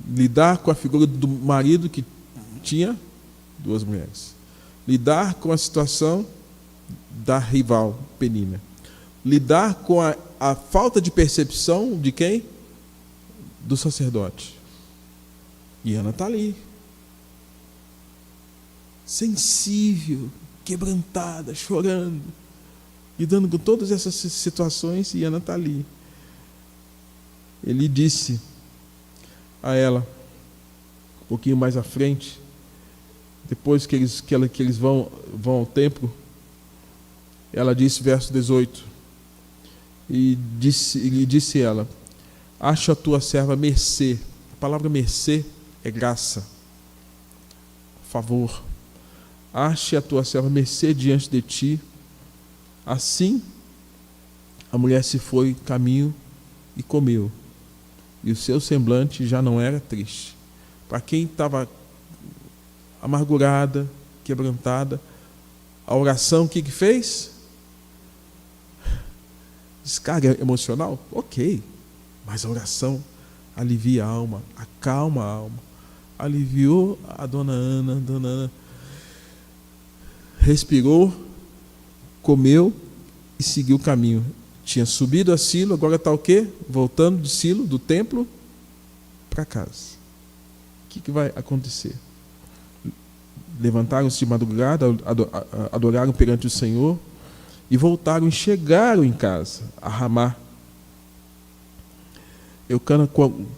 Lidar com a figura do marido que tinha duas mulheres. Lidar com a situação da rival Penina. Lidar com a falta de percepção de quem? Do sacerdote. E Ana está ali. Sensível, quebrantada, chorando, lidando com todas essas situações, e Ana está ali. Ele disse a ela, um pouquinho mais à frente, depois que eles vão ao templo, ela disse, verso 18, e disse ela, acha a tua serva mercê. A palavra mercê é graça, favor. Ache a tua serva mercê diante de ti. Assim, a mulher se foi caminho e comeu. E o seu semblante já não era triste. Para quem estava amargurada, quebrantada, a oração, o que fez? Descarga emocional? Ok. Mas a oração alivia a alma, acalma a alma. Aliviou a dona Ana. Dona Ana respirou, comeu e seguiu o caminho. Tinha subido a Silo, agora está o quê? Voltando de Silo, do templo, para casa. O que vai acontecer? Levantaram-se de madrugada, adoraram perante o Senhor e voltaram e chegaram em casa, a Ramá. Eucana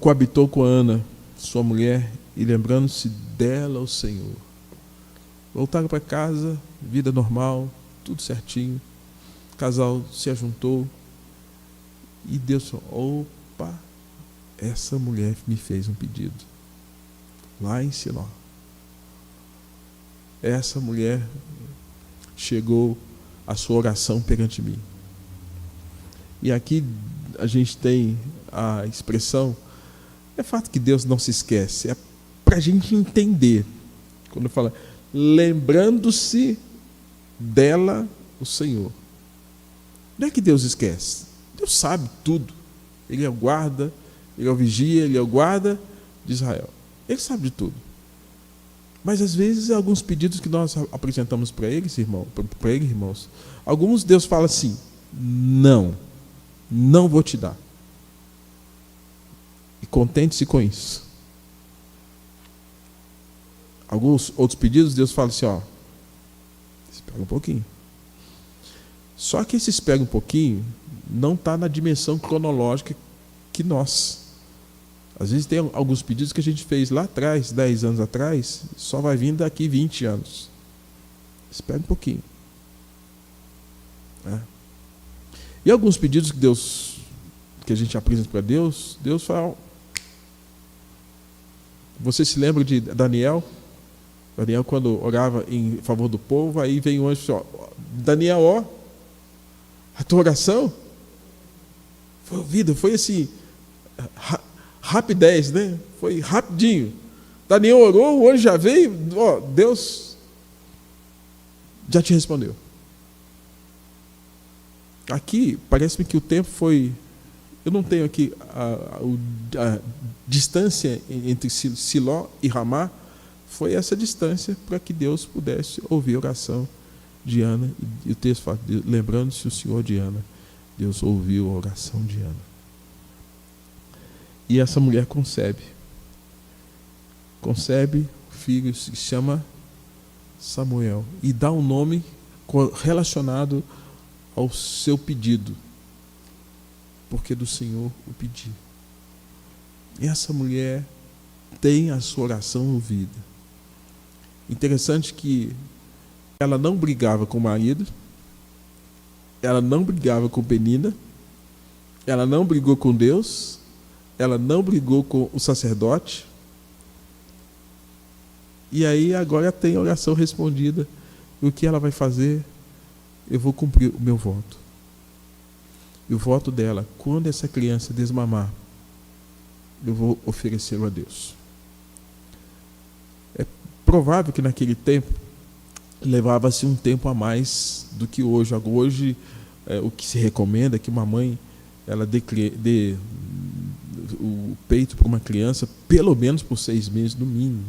coabitou com a Ana, sua mulher, e lembrando-se dela o Senhor. Voltaram para casa, vida normal, tudo certinho. O casal se ajuntou e Deus falou: opa, essa mulher me fez um pedido lá em Siló. Essa mulher chegou à sua oração perante mim. E aqui a gente tem a expressão, é fato que Deus não se esquece, é para a gente entender. Quando fala, lembrando-se dela o Senhor. Não é que Deus esquece. Deus sabe tudo. Ele é o guarda, Ele é o vigia, Ele é o guarda de Israel. Ele sabe de tudo. Mas às vezes alguns pedidos que nós apresentamos para Ele, irmãos, alguns Deus fala assim: não vou te dar. E contente-se com isso. Alguns outros pedidos Deus fala assim: ó, espera um pouquinho. Só que esse espera um pouquinho não está na dimensão cronológica que nós. Às vezes tem alguns pedidos que a gente fez lá atrás, 10 anos atrás, só vai vir daqui 20 anos. Espera um pouquinho. E alguns pedidos que a gente apresenta para Deus, Deus fala. Você se lembra de Daniel? Daniel, quando orava em favor do povo, aí vem o anjo e fala: Daniel, ó, a tua oração foi ouvida, foi assim, rapidez, né? Foi rapidinho. Daniel orou, o anjo já veio, ó, Deus já te respondeu. Aqui, parece-me que o tempo foi... Eu não tenho aqui a distância entre Siló e Ramá, foi essa distância para que Deus pudesse ouvir a oração de Ana. E o texto fala, lembrando-se o Senhor de Ana, Deus ouviu a oração de Ana. E essa mulher concebe o filho, se chama Samuel, e dá um nome relacionado ao seu pedido, porque do Senhor o pedi. E essa mulher tem a sua oração ouvida. Interessante que ela não brigava com o marido, ela não brigava com Penina, ela não brigou com Deus, ela não brigou com o sacerdote. E aí agora tem a oração respondida. E o que ela vai fazer? Eu vou cumprir o meu voto. E o voto dela, quando essa criança desmamar, eu vou oferecê-lo a Deus. É provável que naquele tempo levava-se um tempo a mais do que hoje. Hoje, o que se recomenda é que uma mãe ela dê o peito para uma criança pelo menos por 6 meses no mínimo.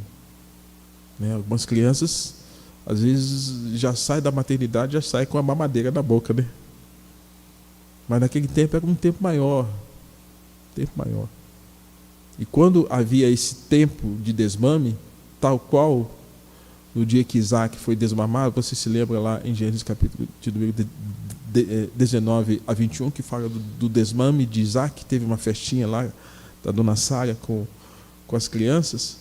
Algumas crianças às vezes já saem da maternidade, já saem com a mamadeira na boca, né? Mas naquele tempo era um tempo maior. E quando havia esse tempo de desmame, tal qual no dia que Isaac foi desmamado, você se lembra lá em Gênesis capítulo 19 a 21, que fala do desmame de Isaac, teve uma festinha lá da dona Sara com as crianças.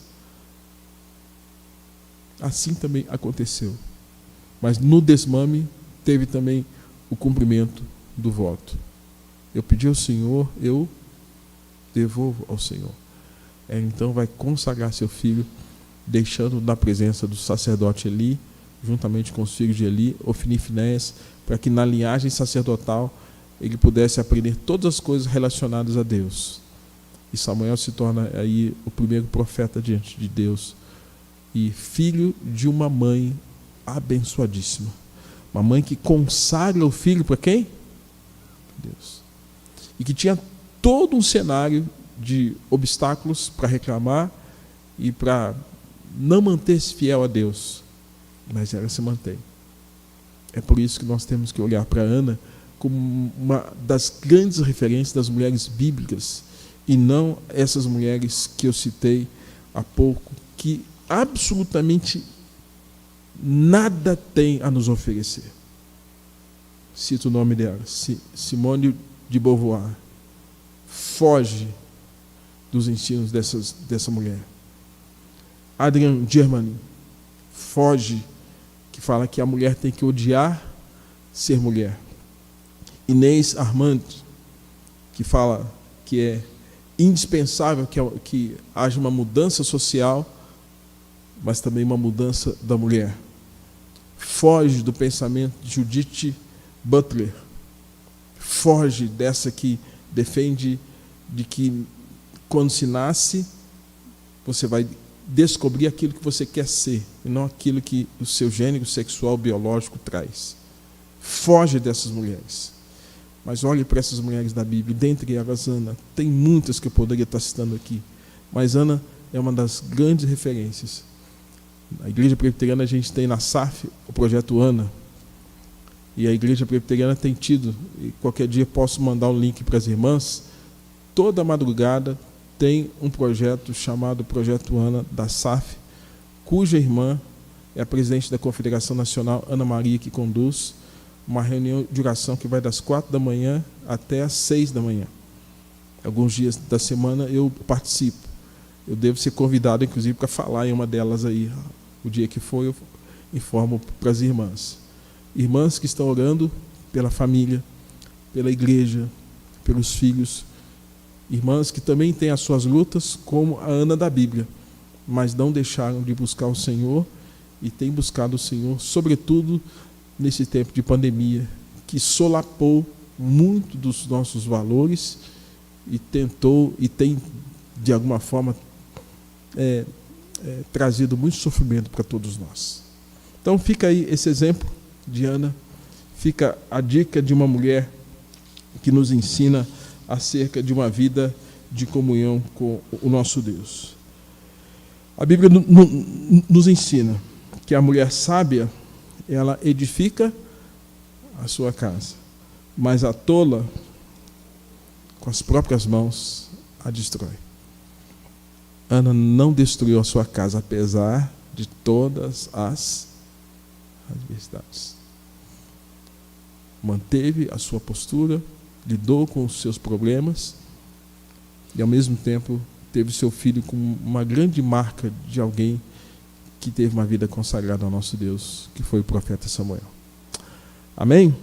Assim também aconteceu. Mas no desmame teve também o cumprimento do voto. Eu pedi ao Senhor, eu devolvo ao Senhor. Ela então vai consagrar seu filho, deixando na presença do sacerdote Eli, juntamente com os filhos de Eli, Ofni e Finéias, para que na linhagem sacerdotal ele pudesse aprender todas as coisas relacionadas a Deus. E Samuel se torna aí o primeiro profeta diante de Deus, e filho de uma mãe abençoadíssima. Uma mãe que consagra o filho para quem? Deus. E que tinha todo um cenário de obstáculos para reclamar e para não manter-se fiel a Deus. Mas ela se mantém. É por isso que nós temos que olhar para Ana como uma das grandes referências das mulheres bíblicas, e não essas mulheres que eu citei há pouco, que absolutamente nada tem a nos oferecer. Cito o nome dela, Simone de Beauvoir. Foge dos ensinos dessa mulher. Adrian Germany foge, que fala que a mulher tem que odiar ser mulher. Inês Armand, que fala que é indispensável que haja uma mudança social, mas também uma mudança da mulher. Foge do pensamento de Judith Butler. Foge dessa que defende de que quando se nasce, você vai descobrir aquilo que você quer ser, e não aquilo que o seu gênero sexual biológico traz. Foge dessas mulheres. Mas olhe para essas mulheres da Bíblia, dentre elas Ana. Tem muitas que eu poderia estar citando aqui, mas Ana é uma das grandes referências. Na Igreja Presbiteriana a gente tem na SAF o projeto Ana, e a Igreja Presbiteriana tem tido, e qualquer dia posso mandar um link para as irmãs, toda madrugada tem um projeto chamado Projeto Ana da SAF, cuja irmã é a presidente da Confederação Nacional, Ana Maria, que conduz uma reunião de oração que vai das 4 da manhã até as 6 da manhã. Alguns dias da semana eu participo. Eu devo ser convidado, inclusive, para falar em uma delas aí. O dia que for, eu informo para as irmãs. Irmãs que estão orando pela família, pela igreja, pelos filhos. Irmãs que também têm as suas lutas, como a Ana da Bíblia, mas não deixaram de buscar o Senhor e têm buscado o Senhor, sobretudo nesse tempo de pandemia, que solapou muito dos nossos valores e tentou e tem, de alguma forma, trazido muito sofrimento para todos nós. Então fica aí esse exemplo de Ana, fica a dica de uma mulher que nos ensina acerca de uma vida de comunhão com o nosso Deus. A Bíblia nos ensina que a mulher sábia, ela edifica a sua casa, mas a tola, com as próprias mãos, a destrói. Ana não destruiu a sua casa, apesar de todas as adversidades. Manteve a sua postura, lidou com os seus problemas e, ao mesmo tempo, teve seu filho com uma grande marca de alguém que teve uma vida consagrada ao nosso Deus, que foi o profeta Samuel. Amém?